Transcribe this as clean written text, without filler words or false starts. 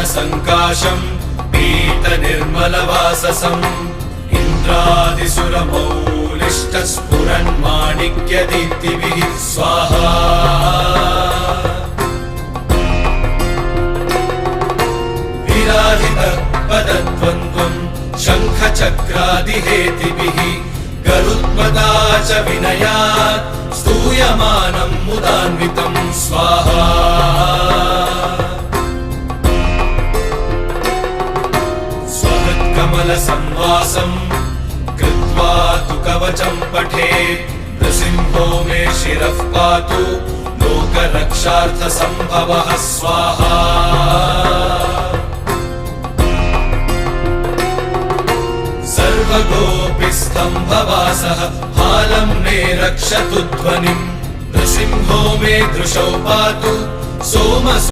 सङ्काशम् पीतनिर्मलवाससम् इन्द्रादिसुरमौलिष्टस्फुरन्माणिक्यदीप्तिभिः स्वाहा विराजितपदद्वन्द्वम् शङ्खचक्रादिहेतिभिः गरुत्मदा च विनयात् स्तूयमानम् मुदान्वितम् स्वाहा स्वहृत्कमलसंवासम् कृत्वा तु कवचम् पठेत् नृसिंहो मे शिरः पातु लोकरक्षार्थसम्भवः स्वाहा सर्वगोपिस्तम्भवासः हालं मे रक्षतु ध्वनिम् नृसिंहो मे दृशौ पातु सोम